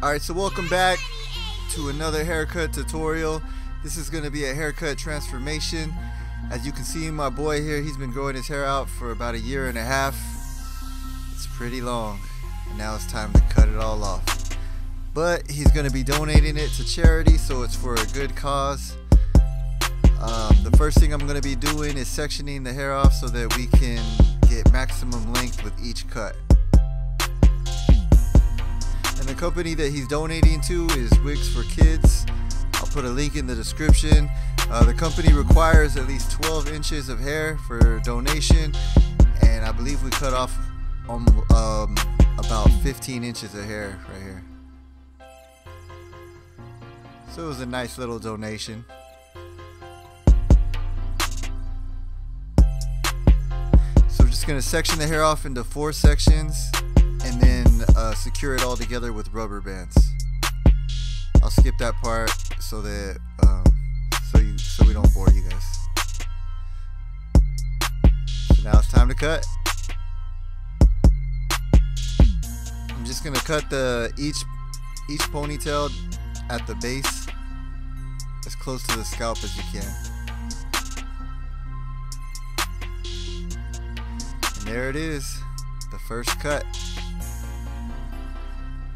Alright, so welcome back to another haircut tutorial. This is going to be a haircut transformation. As you can see, my boy here, he's been growing his hair out for about 1.5 years. It's pretty long, and now it's time to cut it all off. But he's going to be donating it to charity, so it's for a good cause. The first thing I'm going to be doing is sectioning the hair off so that we can get maximum length with each cut. And the company that he's donating to is Wigs for Kids. I'll put a link in the description. The company requires at least 12 inches of hair for donation, and I believe we cut off about 15 inches of hair right here. So it was a nice little donation. So we're just going to section the hair off into 4 sections and then secure it all together with rubber bands. I'll skip that part so that so we don't bore you guys. So now it's time to cut. I'm just gonna cut each ponytail at the base as close to the scalp as you can. And there it is, the first cut.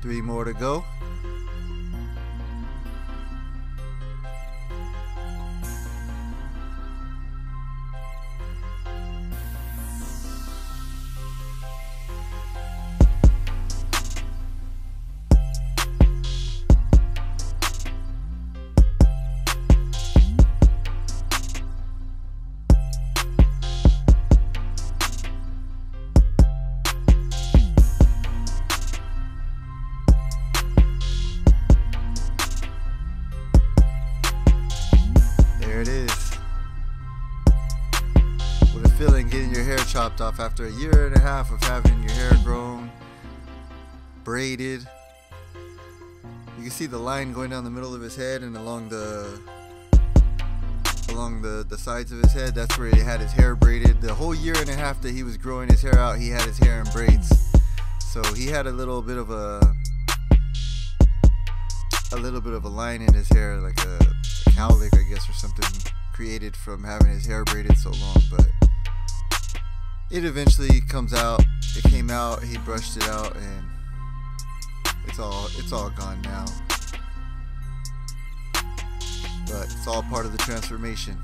3 more to go. There it is. What a feeling getting your hair chopped off after 1.5 years of having your hair grown, braided. You can see the line going down the middle of his head and along the sides of his head. That's where he had his hair braided. The whole 1.5 years that he was growing his hair out, he had his hair in braids. So he had a little bit of a line in his hair, like a cowlick, I guess, or something, created from having his hair braided so long. But it eventually comes out. It came out, he brushed it out, and it's all gone now. But it's all part of the transformation.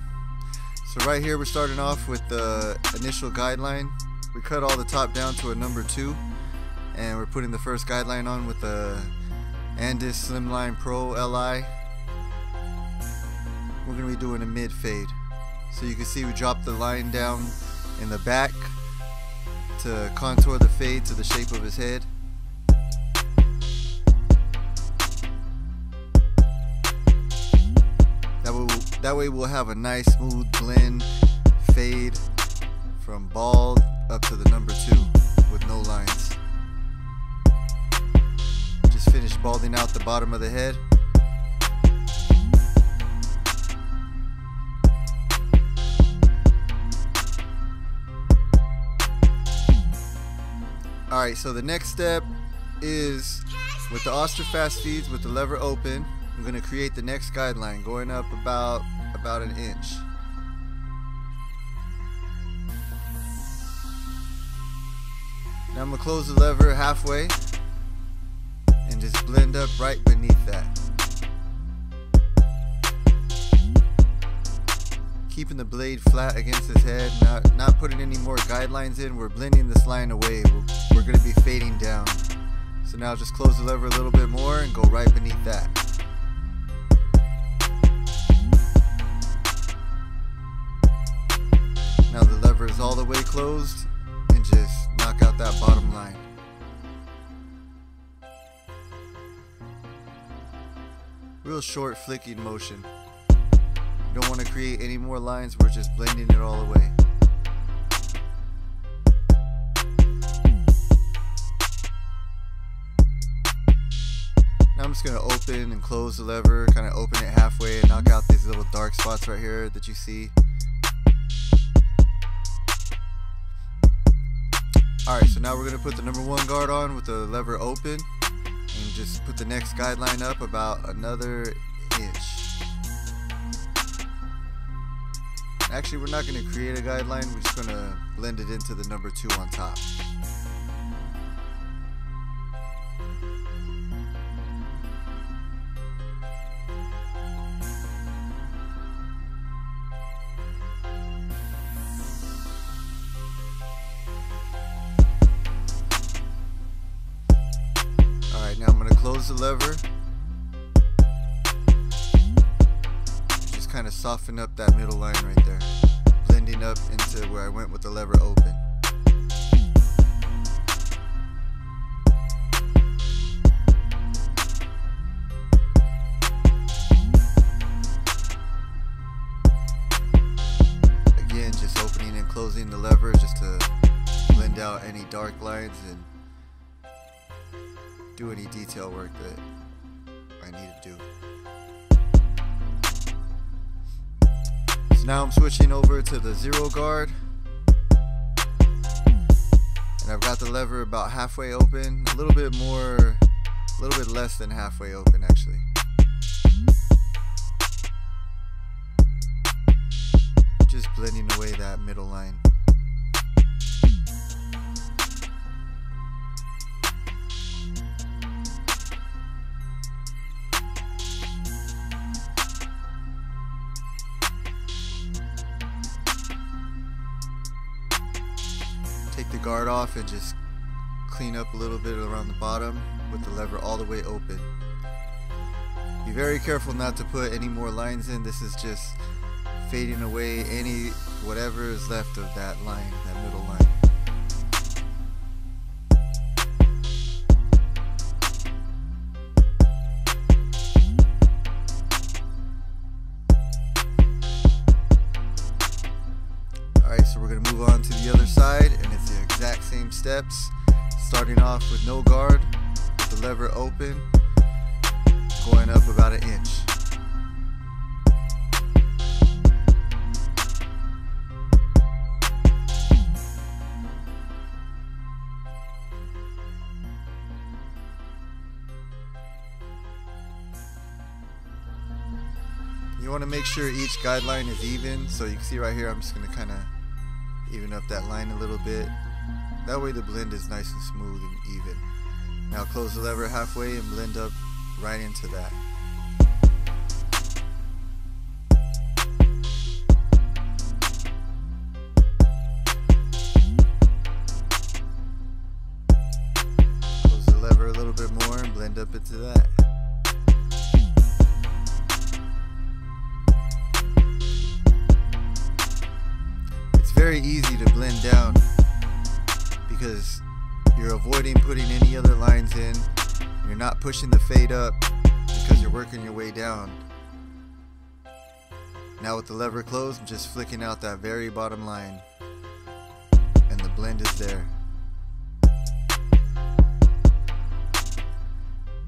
So right here we're starting off with the initial guideline. We cut all the top down to a number 2, and we're putting the first guideline on with the Andis Slimline Pro Li. We're going to be doing a mid fade. So you can see we dropped the line down in the back to contour the fade to the shape of his head. That way we'll have a nice smooth blend fade from bald up to the number 2 with no lines. Just finished balding out the bottom of the head. Alright, so the next step is with the Osterfast feeds with the lever open. I'm going to create the next guideline going up about 1 inch. Now I'm going to close the lever halfway and just blend up right beneath that. Keeping the blade flat against his head, not putting any more guidelines in. We're blending this line away. We're going to be fading down. So now just close the lever a little bit more and go right beneath that. Now the lever is all the way closed, and just knock out that bottom line. Real short flicking motion. You don't want to create any more lines, we're just blending it all away. Now I'm just going to open and close the lever, kind of open it halfway and knock out these little dark spots right here that you see. Alright, so now we're going to put the number 1 guard on with the lever open. and just put the next guideline up about another inch. Actually, we're not going to create a guideline, we're just going to blend it into the number 2 on top. Alright, now I'm going to close the lever. Just kind of soften up that middle line right there, blending up into where I went with the lever open. Again, just opening and closing the lever just to blend out any dark lines and do any detail work that I need to do. So now I'm switching over to the 0 guard, and I've got the lever about halfway open, a little bit more, a little bit less than halfway open actually. Just blending away that middle line. Take the guard off and just clean up a little bit around the bottom with the lever all the way open. Be very careful not to put any more lines in. This is just fading away any whatever is left of that line, that middle line. Alright, so we're going to move on to the other side, and it's the exact same steps. Starting off with no guard, with the lever open, going up about an inch. You want to make sure each guideline is even, so you can see right here I'm just going to kind of even up that line a little bit. That way the blend is nice and smooth and even. Now close the lever halfway and blend up right into that. Close the lever a little bit more and blend up into that. Very easy to blend down because you're avoiding putting any other lines in. You're not pushing the fade up because you're working your way down. Now with the lever closed, I'm just flicking out that very bottom line and the blend is there.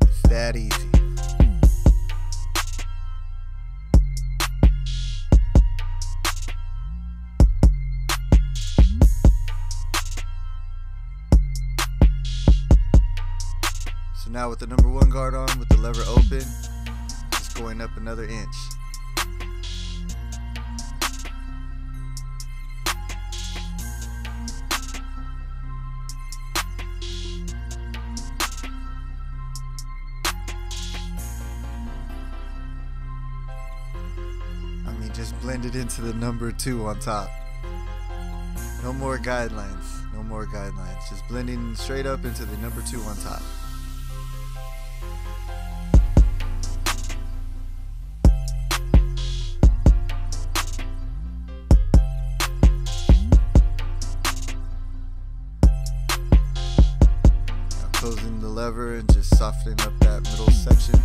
It's that easy. So now with the number 1 guard on, with the lever open, just going up another inch. I mean, just blend it into the number 2 on top. No more guidelines, no more guidelines. Just blending straight up into the number 2 on top. Closing the lever and just softening up that middle section.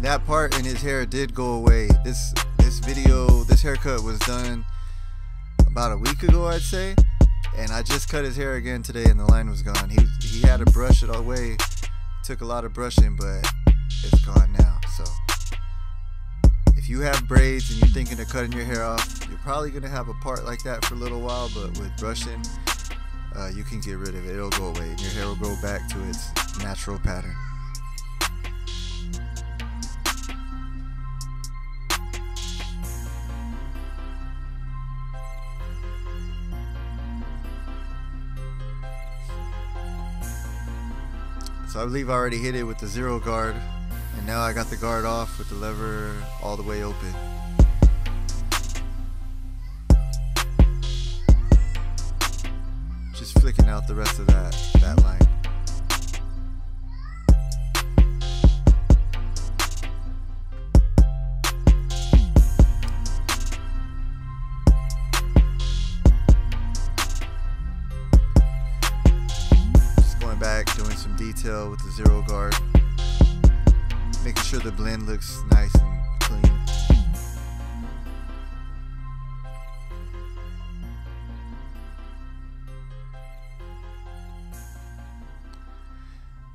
That part in his hair did go away. This this haircut was done about a week ago, I'd say, and I just cut his hair again today and the line was gone. He had to brush it all away. Took a lot of brushing, but it's gone now. So if you have braids and you're thinking of cutting your hair off, you're probably gonna have a part like that for a little while, but with brushing, you can get rid of it. It'll go away and your hair will go back to its natural pattern. So I believe I already hit it with the 0 guard, and now I got the guard off with the lever all the way open. Just flicking out the rest of that line. Back doing some detail with the 0 guard, making sure the blend looks nice and clean.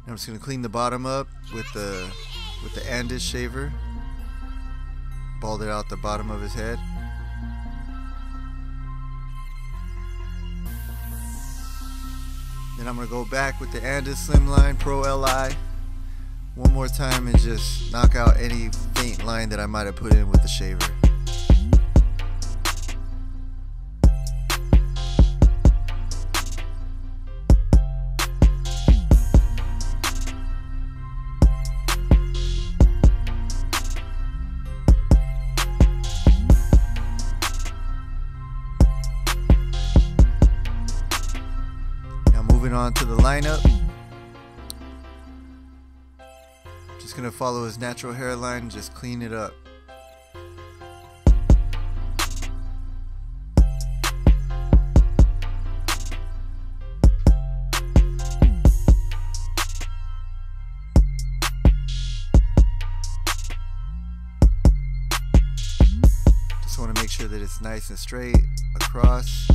I'm just going to clean the bottom up with the Andis shaver. Balled it out the bottom of his head. Then I'm going to go back with the Andis Slimline Pro Li one more time and just knock out any faint line that I might have put in with the shaver. Moving on to the lineup. Just gonna follow his natural hairline, just clean it up. Just want to make sure that it's nice and straight across.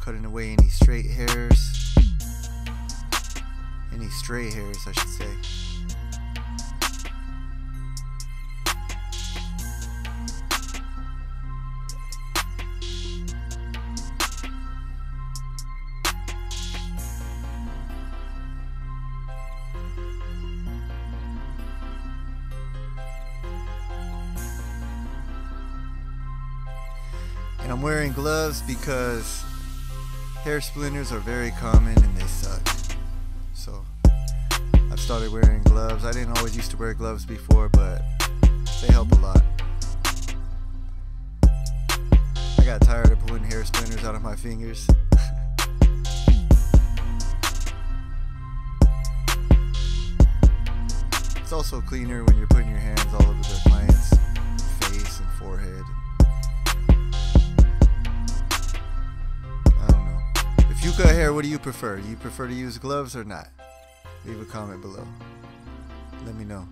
Cutting away any straight hairs, any stray hairs I should say. And I'm wearing gloves because hair splinters are very common and they suck. So I've started wearing gloves. I didn't always used to wear gloves before, but they help a lot. I got tired of pulling hair splinters out of my fingers. It's also cleaner when you're putting your hands all over the client's face and forehead. If you cut hair, what do you prefer? Do you prefer to use gloves or not? Leave a comment below. Let me know.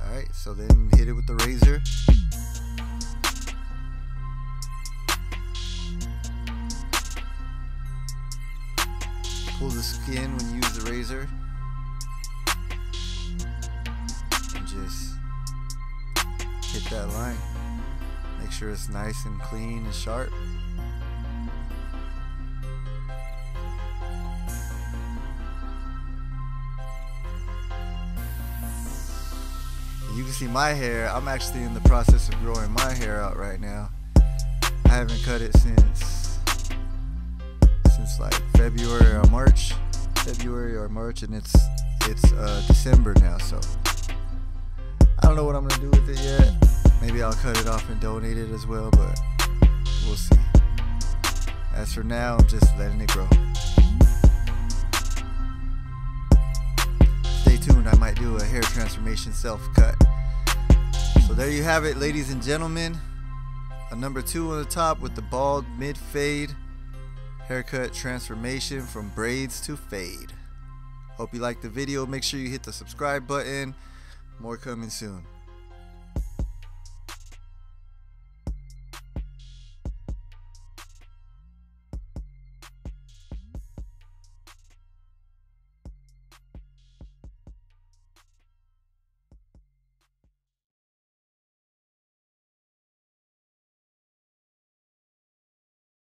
Alright, so then hit it with the razor. Pull the skin when you use the razor and just hit that line. Make sure it's nice and clean and sharp. And you can see my hair. I'm actually in the process of growing my hair out right now. I haven't cut it since like February or March, and it's December now, so I don't know what I'm gonna do with it yet. Maybe I'll cut it off and donate it as well, but we'll see. As for now, I'm just letting it grow. I might do a hair transformation self cut. So there you have it, ladies and gentlemen. A number 2 on the top with the bald mid fade haircut transformation from braids to fade. Hope you liked the video. Make sure you hit the subscribe button. More coming soon.